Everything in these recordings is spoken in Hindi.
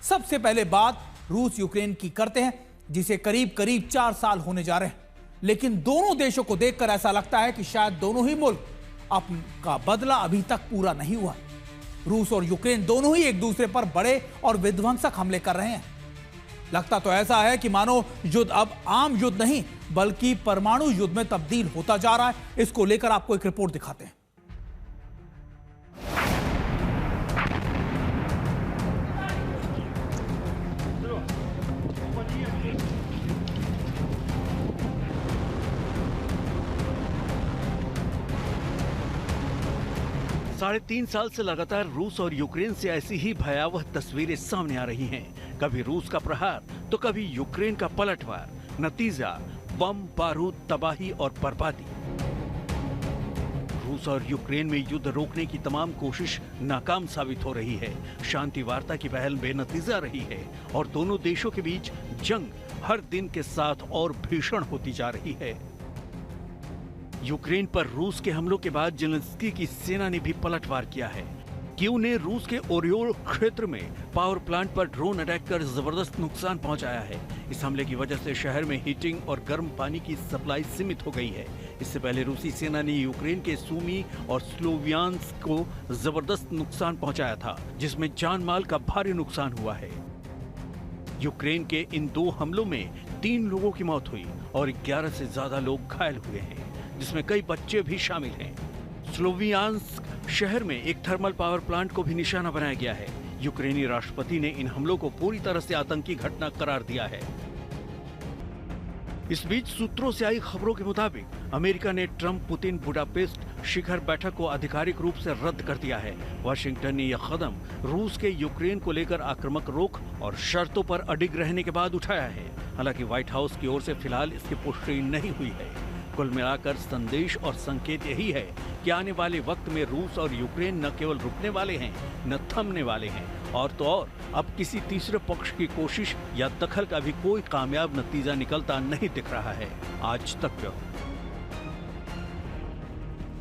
सबसे पहले बात रूस यूक्रेन की करते हैं, जिसे करीब करीब 4 साल होने जा रहे हैं। लेकिन दोनों देशों को देखकर ऐसा लगता है कि शायद दोनों ही मुल्क अपना बदला अभी तक पूरा नहीं हुआ। रूस और यूक्रेन दोनों ही एक दूसरे पर बड़े और विध्वंसक हमले कर रहे हैं। लगता तो ऐसा है कि मानो युद्ध अब आम युद्ध नहीं बल्कि परमाणु युद्ध में तब्दील होता जा रहा है। इसको लेकर आपको एक रिपोर्ट दिखाते हैं। साढ़े 3 साल से लगातार रूस और यूक्रेन से ऐसी ही भयावह तस्वीरें सामने आ रही हैं। कभी रूस का प्रहार तो कभी यूक्रेन का पलटवार। नतीजा बम, बारूद, तबाही और बर्बादी। रूस और यूक्रेन में युद्ध रोकने की तमाम कोशिश नाकाम साबित हो रही है। शांति वार्ता की पहल बेनतीजा रही है और दोनों देशों के बीच जंग हर दिन के साथ और भीषण होती जा रही है। यूक्रेन पर रूस के हमलों के बाद जेलेंस्की की सेना ने भी पलटवार किया है। कीव ने रूस के ओरियोल क्षेत्र में पावर प्लांट पर ड्रोन अटैक कर जबरदस्त नुकसान पहुंचाया है। इस हमले की वजह से शहर में हीटिंग और गर्म पानी की सप्लाई सीमित हो गई है। इससे पहले रूसी सेना ने यूक्रेन के सूमी और स्लोवियांस्क को जबरदस्त नुकसान पहुंचाया था, जिसमें जान माल का भारी नुकसान हुआ है। यूक्रेन के इन 2 हमलों में 3 लोगों की मौत हुई और 11 से ज्यादा लोग घायल हुए हैं, जिसमें कई बच्चे भी शामिल हैं। स्लोवियांस्क शहर में एक थर्मल पावर प्लांट को भी निशाना बनाया गया है। यूक्रेनी राष्ट्रपति ने इन हमलों को पूरी तरह से आतंकी घटना करार दिया है। इस बीच सूत्रों से आई खबरों के मुताबिक अमेरिका ने ट्रंप पुतिन बुडापेस्ट शिखर बैठक को आधिकारिक रूप से रद्द कर दिया है। वाशिंगटन ने यह कदम रूस के यूक्रेन को लेकर आक्रामक रुख और शर्तों पर अडिग रहने के बाद उठाया है। हालांकि व्हाइट हाउस की ओर से फिलहाल इसकी पुष्टि नहीं हुई है। कुल मिलाकर संदेश और संकेत यही है कि आने वाले वक्त में रूस और यूक्रेन न केवल रुकने वाले हैं, न थमने वाले हैं, और तो और अब किसी तीसरे पक्ष की कोशिश या दखल का भी कोई कामयाब नतीजा निकलता नहीं दिख रहा है आज तक।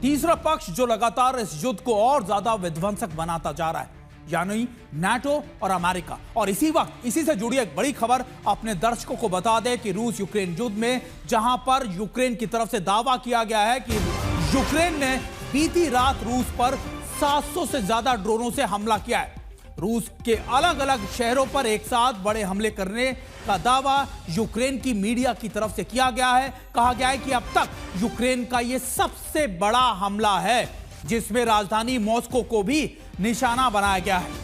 तीसरा पक्ष जो लगातार इस युद्ध को और ज्यादा विध्वंसक बनाता जा रहा है, यानी नाटो और अमेरिका। और इसी वक्त इसी से जुड़ी एक बड़ी खबर अपने दर्शकों को बता दें कि रूस यूक्रेन युद्ध में जहां पर यूक्रेन की तरफ से दावा किया गया है कि यूक्रेन ने बीती रात रूस पर 700 से ज्यादा ड्रोनों से हमला किया है। रूस के अलग अलग शहरों पर एक साथ बड़े हमले करने का दावा यूक्रेन की मीडिया की तरफ से किया गया है। कहा गया है कि अब तक यूक्रेन का यह सबसे बड़ा हमला है, जिसमें राजधानी मॉस्को को भी निशाना बनाया गया है।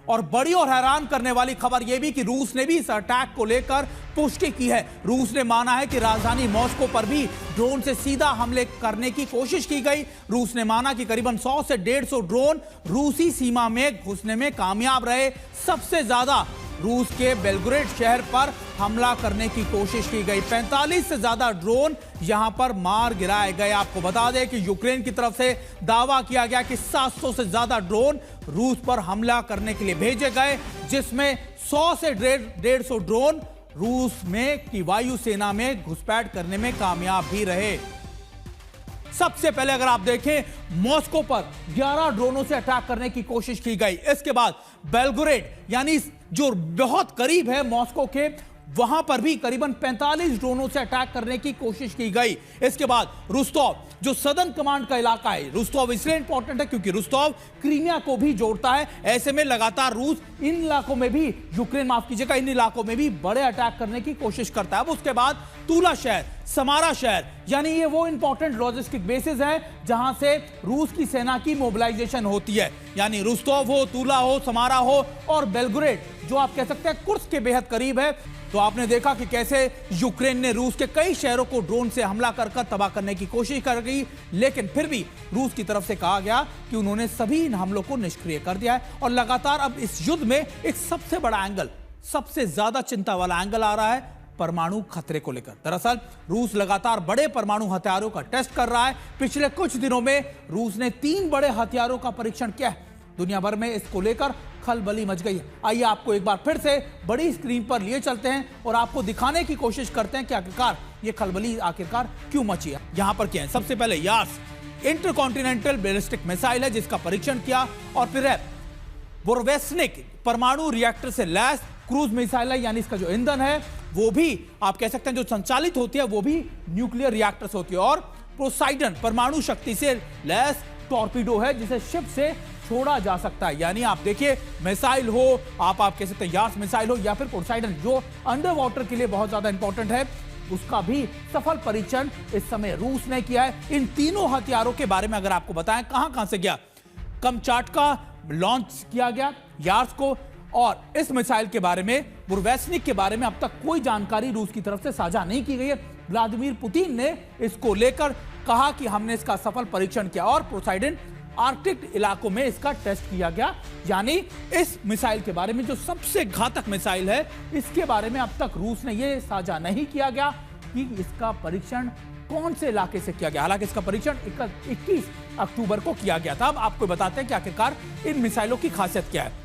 और बड़ी और हैरान करने वाली खबर यह भी कि रूस ने भी इस अटैक को लेकर पुष्टि की है। रूस ने माना है कि राजधानी मॉस्को पर भी ड्रोन से सीधा हमले करने की कोशिश की गई। रूस ने माना कि करीबन 100 से 150 ड्रोन रूसी सीमा में घुसने में कामयाब रहे। सबसे ज्यादा रूस के बेलग्रेड शहर पर हमला करने की कोशिश की गई। 45 से ज्यादा ड्रोन यहां पर मार गिराए गए। आपको बता दें कि यूक्रेन की तरफ से दावा किया गया कि 700 से ज्यादा ड्रोन रूस पर हमला करने के लिए भेजे गए, जिसमें 100 से 150 ड्रोन रूस में की वायुसेना में घुसपैठ करने में कामयाब भी रहे। सबसे पहले अगर आप देखें, मॉस्को पर 11 ड्रोनों से अटैक करने की कोशिश की गई। इसके बाद बेलग्रेड यानी जो बहुत करीब है मॉस्को के, वहां पर भी करीबन 45 ड्रोनों से अटैक करने की कोशिश की गई। इसके बाद रुस्तोव, जो सदर्न कमांड का इलाका है, रुस्तोव इसलिए इंपॉर्टेंट है क्योंकि रुस्तोव क्रीमिया को भी जोड़ता है। ऐसे में लगातार रूस इन इलाकों में भी, यूक्रेन माफ कीजिएगा, इन इलाकों में भी बड़े अटैक करने की कोशिश करता है। अब उसके बाद तूला शहर, समारा शहर, यानी ये वो इंपॉर्टेंट लॉजिस्टिक बेसिस है जहां से रूस की सेना की मोबिलाइजेशन होती है। यानी रुस्तोव हो, तूला हो, समारा हो और बेलग्रेड, जो आप कह सकते हैं कुर्स्क के बेहद करीब है। तो आपने देखा कि कैसे यूक्रेन ने रूस के कई शहरों को ड्रोन से हमला कर तबाह करने की कोशिश कर गई, लेकिन फिर भी रूस की तरफ से कहा गया कि उन्होंने सभी इन हमलों को निष्क्रिय कर दिया है। और लगातार अब इस युद्ध में एक सबसे बड़ा एंगल, सबसे ज्यादा चिंता वाला एंगल आ रहा है परमाणु खतरे को लेकर। दरअसल रूस लगातार बड़े परमाणु हथियारों का टेस्ट कर रहा है। पिछले कुछ दिनों में रूस ने 3 बड़े हथियारों का परीक्षण किया है। दुनिया भर में इसको लेकर खलबली मच गई है। आइए आपको एक बार फिर से बड़ी स्क्रीन पर लिए चलते हैं और आपको दिखाने की कोशिश करते हैं कि आखिरकार ये खलबली आखिरकार क्यों मची है। यहां पर क्या है, सबसे पहले यार्स, इंटरकॉन्टिनेंटल बैलिस्टिक मिसाइल है जिसका परीक्षण किया, और फिर है बुरवेस्निक परमाणु रिएक्टर से लैस क्रूज मिसाइल है, यानी इसका जो ईंधन है वो भी आप कह सकते हैं जो संचालित होती है वो भी न्यूक्लियर रिएक्टर से होती है, और पोसाइडन परमाणु शक्ति से लैस टॉर्पीडो है जिसे शिप से छोड़ा जा सकता है। यानी आप देखिए मिसाइल हो, आप कह सकते हैं यार्स मिसाइल हो, या फिर पोसाइडन जो अंडर वाटर के लिए बहुत ज्यादा इंपॉर्टेंट है, उसका भी सफल परीक्षण इस समय रूस ने किया है। इन तीनों हथियारों के बारे में अगर आपको बताएं कहां से गया, कमचाटका लॉन्च किया गया यार्स को, और इस मिसाइल के बारे में बुरवेस्निक के बारे में अब तक कोई जानकारी रूस की तरफ से साझा नहीं की गई है। व्लादिमीर पुतिन ने इसको लेकर कहा कि हमने इसका सफल परीक्षण किया, और पोसाइडन आर्कटिक इलाकों में इसका टेस्ट किया गया। यानी इस मिसाइल के बारे में जो सबसे घातक मिसाइल है इसके बारे में अब तक रूस ने यह साझा नहीं किया गया कि इसका परीक्षण कौन से इलाके से किया गया। हालांकि इसका परीक्षण 21 अक्टूबर को किया गया था। अब आपको बताते हैं कि आखिरकार इन मिसाइलों की खासियत क्या है।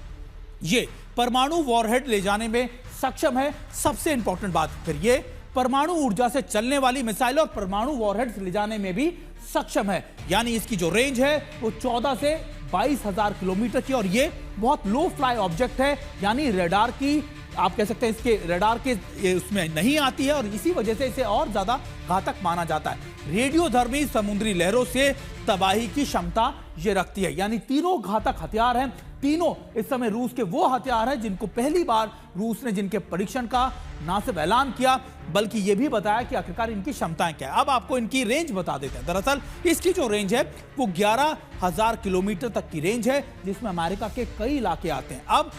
ये परमाणु वॉरहेड ले जाने में सक्षम है, सबसे इंपॉर्टेंट बात। फिर ये परमाणु ऊर्जा से चलने वाली मिसाइल और परमाणु वॉरहेड ले जाने में भी सक्षम है। यानी इसकी जो रेंज है वो 14 से 22,000 किलोमीटर की, और ये बहुत लो फ्लाई ऑब्जेक्ट है, यानी रडार की आप कह सकते हैं इसके रडार के उसमें नहीं आती है, और इसी वजह से इसे और ज्यादा घातक माना जाता है। रेडियोधर्मी समुद्री लहरों से तबाही की क्षमता ये रखती है। यानी तीनों घातक हथियार हैं, तीनों इस समय रूस के वो हथियार हैं जिनको पहली बार रूस ने जिनके परीक्षण का ना सिर्फ ऐलान किया बल्कि ये भी बताया कि आखिरकार इनकी क्षमताएं क्या है। अब आपको इनकी रेंज बता देते हैं। दरअसल इसकी जो रेंज है वो 11,000 किलोमीटर तक की रेंज है, जिसमें अमेरिका के कई इलाके आते हैं। अब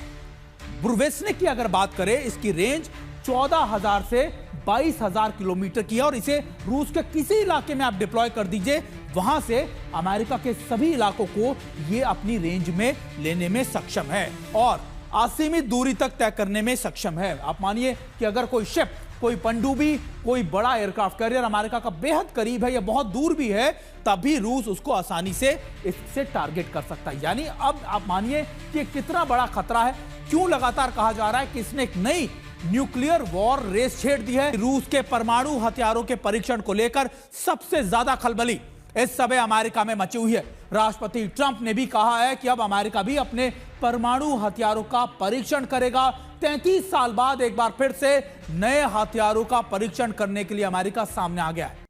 बुरवेस्निक की अगर बात करें, इसकी रेंज 14,000 से 22,000 किलोमीटर की है, और इसे रूस के किसी इलाके में आप डिप्लॉय कर दीजिए, वहां से अमेरिका के सभी इलाकों को ये अपनी रेंज में लेने में सक्षम है और असीमित दूरी तक तय करने में सक्षम है। आप मानिए कि अगर कोई शिप, कोई पनडुब्बी, कोई बड़ा एयरक्राफ्ट कैरियर अमेरिका का बेहद करीब है या बहुत दूर भी है, तभी रूस उसको आसानी से इससे टारगेट कर सकता है। यानी अब आप मानिए कि कितना बड़ा खतरा है। क्यों लगातार कहा जा रहा है कि इसने एक नई न्यूक्लियर वॉर रेस छेड़ दी है। रूस के परमाणु हथियारों के परीक्षण को लेकर सबसे ज्यादा खलबली इस समय अमेरिका में मची हुई है। राष्ट्रपति ट्रंप ने भी कहा है कि अब अमेरिका भी अपने परमाणु हथियारों का परीक्षण करेगा। 33 साल बाद एक बार फिर से नए हथियारों का परीक्षण करने के लिए अमेरिका सामने आ गया है।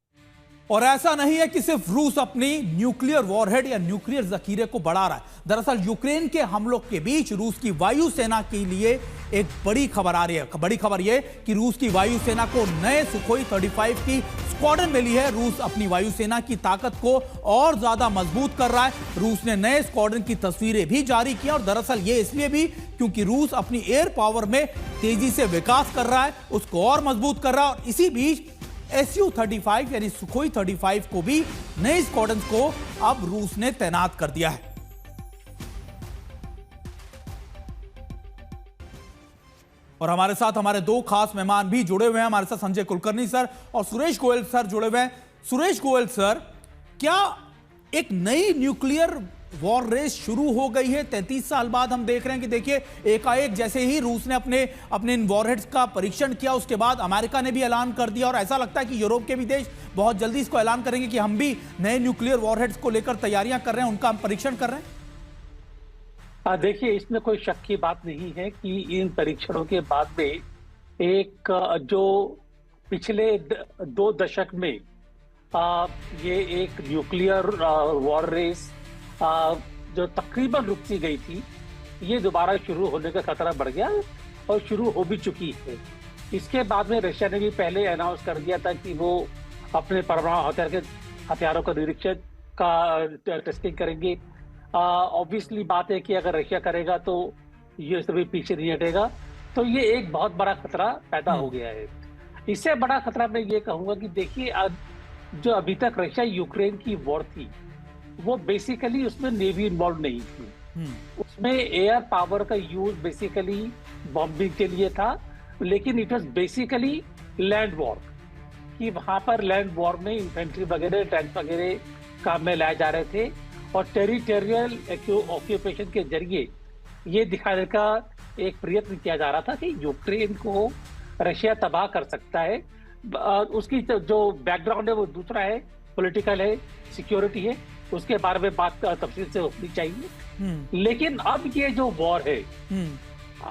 और ऐसा नहीं है कि सिर्फ रूस अपनी न्यूक्लियर वॉरहेड या न्यूक्लियर जखीरे को बढ़ा रहा है। दरअसल यूक्रेन के हमलों के बीच रूस की वायुसेना के लिए एक बड़ी खबर आ रही है। बड़ी खबर यह कि रूस की वायुसेना को नए सुखोई 35 की स्क्वाड्रन मिली है। रूस अपनी वायुसेना की ताकत को और ज्यादा मजबूत कर रहा है। रूस ने नए स्क्वाड्रन की तस्वीरें भी जारी की, और दरअसल ये इसलिए भी क्योंकि रूस अपनी एयर पावर में तेजी से विकास कर रहा है, उसको और मजबूत कर रहा है। और इसी बीच Su-35 यानी सुखोई 35 को भी नए स्क्वाड्रन को अब रूस ने तैनात कर दिया है। और हमारे साथ हमारे दो खास मेहमान भी जुड़े हुए हैं। हमारे साथ संजय कुलकर्णी सर और सुरेश गोयल सर जुड़े हुए हैं। सुरेश गोयल सर, क्या एक नई न्यूक्लियर वॉर रेस शुरू हो गई है? 33 साल बाद हम देख रहे हैं कि देखिए एकाएक जैसे ही रूस ने अपने इन वॉरहेड्स का परीक्षण किया, उसके बाद अमेरिका ने भी ऐलान कर दिया, और ऐसा लगता है कि यूरोप के भी देश बहुत जल्दी इसको ऐलान करेंगे कि हम भी नए न्यूक्लियर वॉरहेड्स को लेकर तैयारियां कर रहे हैं, उनका हम परीक्षण कर रहे हैं। देखिए, इसमें कोई शक की बात नहीं है कि इन परीक्षणों के बाद में एक जो पिछले 2 दशक में ये एक न्यूक्लियर वॉर रेस जो तकरीबन रुकती गई थी, ये दोबारा शुरू होने का खतरा बढ़ गया और शुरू हो भी चुकी है। इसके बाद में रशिया ने भी पहले अनाउंस कर दिया था कि वो अपने परमाणु हथियारों का निरीक्षण का टेस्टिंग करेंगे। ऑब्वियसली बात है कि अगर रशिया करेगा तो ये सभी पीछे नहीं हटेगा, तो ये एक बहुत बड़ा खतरा पैदा हो गया है। इससे बड़ा खतरा मैं ये कहूंगा कि देखिए, जो अभी तक रशिया यूक्रेन की वॉर थी वो बेसिकली उसमें नेवी इन्वॉल्व नहीं थी। उसमें एयर पावर का यूज बेसिकली बॉम्बिंग के लिए था, लेकिन it was basically land war, कि वहां पर लैंड वॉर में इन्फेंट्री वगैरह, टैंक वगैरह काम में लाए जा रहे थे, और टेरिटोरियल ऑक्यूपेशन के जरिए ये दिखाने का एक प्रयत्न किया जा रहा था कि यूक्रेन को रशिया तबाह कर सकता है। उसकी जो बैकग्राउंड है वो दूसरा है, पॉलिटिकल है, सिक्योरिटी है। उसके बारे में बात तफसील से होनी चाहिए। लेकिन अब ये जो वॉर है,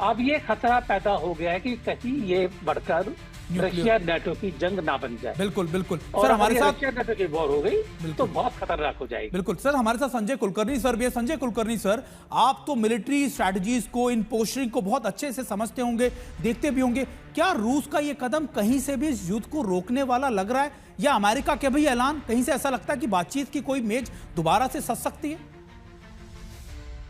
अब ये खतरा पैदा हो गया है कि कहीं ये बढ़कर रशिया नाटो की जंग ना बन जाए। बिल्कुल बिल्कुल और सर, हमारे साथ रशिया नाटो की वॉर हो गई तो बहुत खतरनाक हो जाएगी। बिल्कुल सर, हमारे साथ संजय कुलकर्णी सर भी है। संजय कुलकर्णी सर, आप तो मिलिट्री स्ट्रैटेजीज को, इन पोस्टरिंग को बहुत अच्छे से समझते होंगे, देखते भी होंगे। क्या रूस का ये कदम कहीं से भी इस युद्ध को रोकने वाला लग रहा है, या अमेरिका के भी ऐलान कहीं से ऐसा लगता है कि बातचीत की कोई मेज दोबारा से सज सकती है?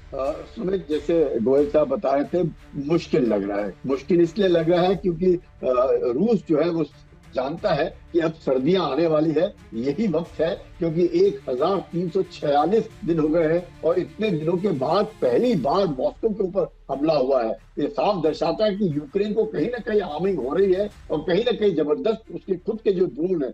सुमित, जैसे गोयल साहब बता रहे थे, मुश्किल लग रहा है। मुश्किल इसलिए लग रहा है क्योंकि रूस जो है वो जानता है कि अब सर्दियां आने वाली है, यही वक्त है, क्योंकि 1346 दिन हो गए हैं और इतने दिनों के बाद पहली बार मॉस्को के ऊपर हमला हुआ है। ये साफ दर्शाता है कि यूक्रेन को कहीं ना कहीं हार्मिंग हो रही है और कहीं ना कहीं जबरदस्त उसके खुद के जो ड्रोन है।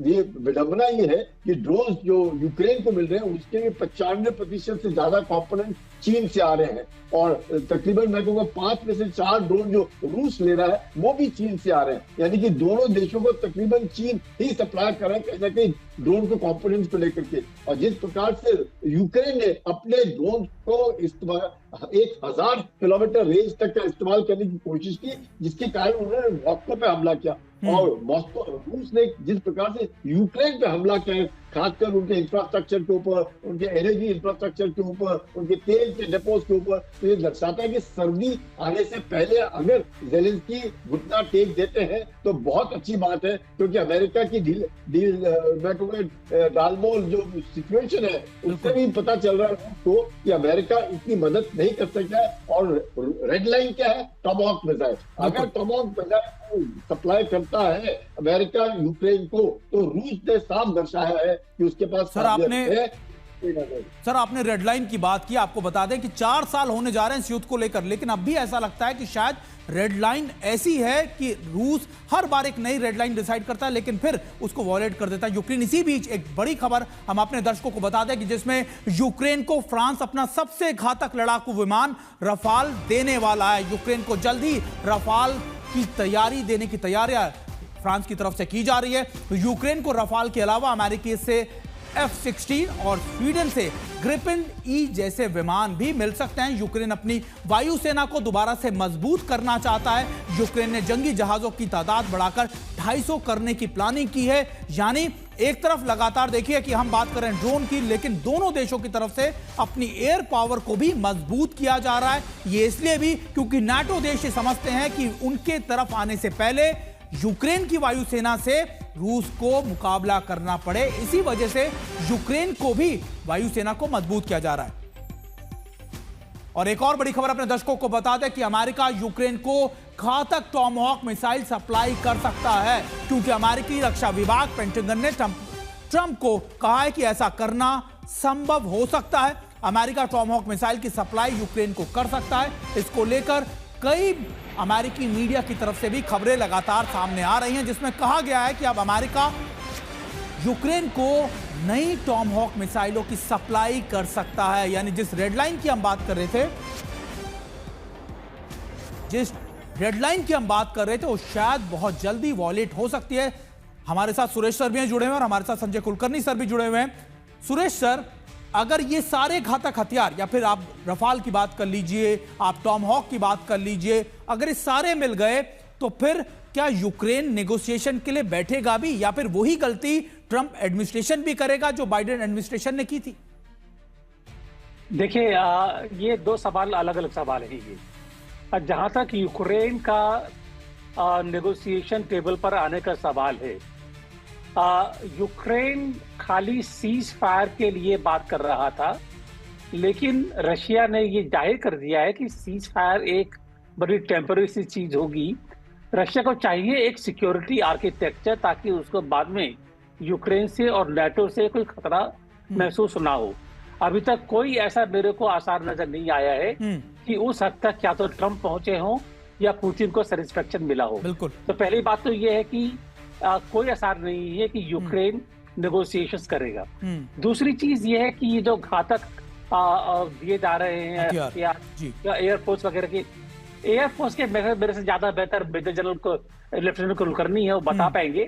ये विडंबना ये है कि ड्रोन जो यूक्रेन को मिल रहे हैं उसके लिए 95% से ज्यादा कंपोनेंट चीन से आ रहे हैं, और तकरीबन मैं कहूँगा 5 में से 4 ड्रोन जो रूस ले रहा है वो भी चीन से आ रहे हैं। यानी कि दोनों देशों को तकरीबन चीन ही सप्लाई कर रहा है कहीं ना कहीं ड्रोन के कंपोनेंट्स को लेकर के। और जिस प्रकार से यूक्रेन ने अपने ड्रोन को इस्तेमाल 1000 किलोमीटर रेंज तक का इस्तेमाल करने की कोशिश की, जिसके कारण उन्होंने मॉस्को पे हमला किया। और मॉस्को, रूस ने जिस प्रकार से यूक्रेन पे हमला किया, खासकर उनके इंफ्रास्ट्रक्चर के ऊपर, उनके एनर्जी इंफ्रास्ट्रक्चर के ऊपर, उनके तेल के डिपोज के ऊपर, तो ये दर्शाता है कि सर्दी आने से पहले अगर ज़ेलेंस्की घुटना टेक देते हैं तो बहुत अच्छी बात है, क्योंकि अमेरिका की डील डालमोल जो सिचुएशन है उससे भी पता चल रहा है तो कि अमेरिका इतनी मदद नहीं कर सकता है। और रेड लाइन क्या है? Tomahawk missile. अगर टॉमहॉक मिसाइल सप्लाई करता है अमेरिका यूक्रेन को, तो रूस ने साफ दर्शाया है कि उसके पास सर आपने रेड लाइन की बात की। आपको बता दें कि 4 साल होने जा रहे हैं इस युद्ध को लेकर, लेकिन अब भी ऐसा लगता है कि शायद रेड लाइन ऐसी है कि रूस हर बार एक नई रेड लाइन डिसाइड करता है लेकिन फिर उसको वॉयलेट कर देता है यूक्रेन। इसी बीच एक बड़ी खबर हम अपने दर्शकों को बता दें कि जिसमें यूक्रेन को फ्रांस अपना सबसे घातक लड़ाकू विमान रफाल देने वाला है। यूक्रेन को जल्द ही रफाल की तैयारी देने की तैयारियां फ्रांस की तरफ से की जा रही है। तो यूक्रेन को रफाल के अलावा अमेरिकी से F-16 और स्वीडन से ग्रिपेन ई जैसे विमान भी मिल सकते हैं। यूक्रेन अपनी वायुसेना को दोबारा से मजबूत करना चाहता है। यूक्रेन ने जंगी जहाजों की तादाद बढ़ाकर 250 करने की प्लानिंग की है। यानी एक तरफ लगातार देखिए कि हम बात करें ड्रोन की, लेकिन दोनों देशों की तरफ से अपनी एयर पावर को भी मजबूत किया जा रहा है। ये इसलिए भी क्योंकि नाटो देश ये समझते हैं कि उनके तरफ आने से पहले यूक्रेन की वायुसेना से रूस को मुकाबला करना पड़े। इसी वजह से यूक्रेन को भी वायुसेना को मजबूत किया जा रहा है। और एक और बड़ी खबर अपने दर्शकों को बता दें कि अमेरिका यूक्रेन को घातक टॉमहॉक मिसाइल सप्लाई कर सकता है, क्योंकि अमेरिकी रक्षा विभाग पेंटागन ने ट्रंप को कहा है कि ऐसा करना संभव हो सकता है। अमेरिका टॉमहॉक मिसाइल की सप्लाई यूक्रेन को कर सकता है। इसको लेकर कई अमेरिकी मीडिया की तरफ से भी खबरें लगातार सामने आ रही हैं, जिसमें कहा गया है कि अब अमेरिका यूक्रेन को नई टॉमहॉक मिसाइलों की सप्लाई कर सकता है। यानी जिस रेड लाइन की हम बात कर रहे थे, वो शायद बहुत जल्दी वॉलेट हो सकती है। हमारे साथ सुरेश सर भी जुड़े हुए हैं और हमारे साथ संजय कुलकर्णी सर भी जुड़े हुए हैं। सुरेश सर, अगर ये सारे घातक हथियार, या फिर आप रफाल की बात कर लीजिए, आप टॉमहॉक की बात कर लीजिए, अगर ये सारे मिल गए तो फिर क्या यूक्रेन नेगोशिएशन के लिए बैठेगा भी, या फिर वही गलती ट्रंप एडमिनिस्ट्रेशन भी करेगा जो बाइडेन एडमिनिस्ट्रेशन ने की थी? देखिए, ये दो सवाल अलग अलग सवाल है। ये जहां तक यूक्रेन का नेगोशिएशन टेबल पर आने का सवाल है, यूक्रेन खाली सीज फायर के लिए बात कर रहा था, लेकिन रशिया ने ये जाहिर कर दिया है कि सीज फायर एक बड़ी टेम्पररी सी चीज होगी। रशिया को चाहिए एक सिक्योरिटी आर्किटेक्चर, ताकि उसको बाद में यूक्रेन से और नाटो से कोई खतरा महसूस ना हो। अभी तक कोई ऐसा मेरे को आसार नजर नहीं आया है कि उस हद तक क्या तो ट्रंप पहुंचे हों या पुतिन को सेटिस्फेक्शन मिला हो। बिल्कुल। तो पहली बात तो ये है कि कोई आसार नहीं है कि यूक्रेन नेगोशिएशंस करेगा। दूसरी चीज ये है कि ये जो घातक दिए जा रहे हैं या एयरफोर्स वगैरह के, एयरफोर्स के मेरे से ज्यादा बेहतर मेजर जनरल को, लेफ्टिनेंट कुलकर्णी है, वो बता पाएंगे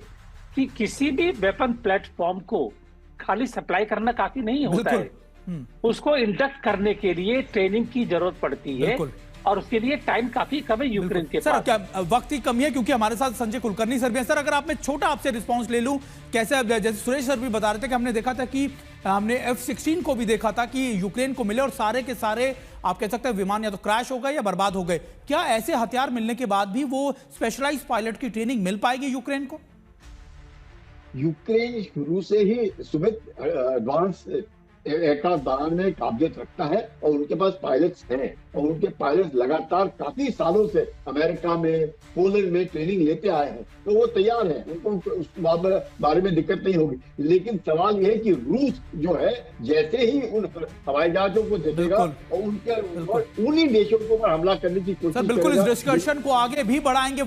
कि किसी भी वेपन प्लेटफॉर्म को खाली सप्लाई करना काफी नहीं होता है, उसको इंडक्ट करने के लिए ट्रेनिंग की जरूरत पड़ती है और उसके लिए टाइम काफी कम है यूक्रेन के पास। सर क्या वक्त की कमी है, क्योंकि हमारे साथ संजय कुलकर्णी सर भी हैं। सर अगर आप मैं छोटा आपसे रिस्पांस ले लूं, कैसे जैसे सुरेश सर भी बता रहे थे कि हमने देखा था कि हमने F-16 को भी देखा था कि यूक्रेन को मिले और सारे के सारे आप कह सकते हैं विमान या तो क्रैश हो गए या बर्बाद हो गए। क्या ऐसे हथियार मिलने के बाद भी वो स्पेशलाइज्ड पायलट की ट्रेनिंग मिल पाएगी यूक्रेन को? यूक्रेन शुरू से ही सुमित एडवांस एयरक्राफ्ट बनाने में काबिलियत रखता है और उनके पास पायलट्स हैं और उनके पायलट्स लगातार काफी सालों से अमेरिका में, पोलैंड में ट्रेनिंग लेते आए हैं, तो वो तैयार है, उनको उस बारे में दिक्कत नहीं होगी। लेकिन सवाल यह है कि रूस जो है जैसे ही उन हवाई जहाजों को देखेगा और उन्हीं देशों के ऊपर हमला करने की कोशिश सर बिल्कुल इस डिस्कशन को आगे भी बढ़ाएंगे।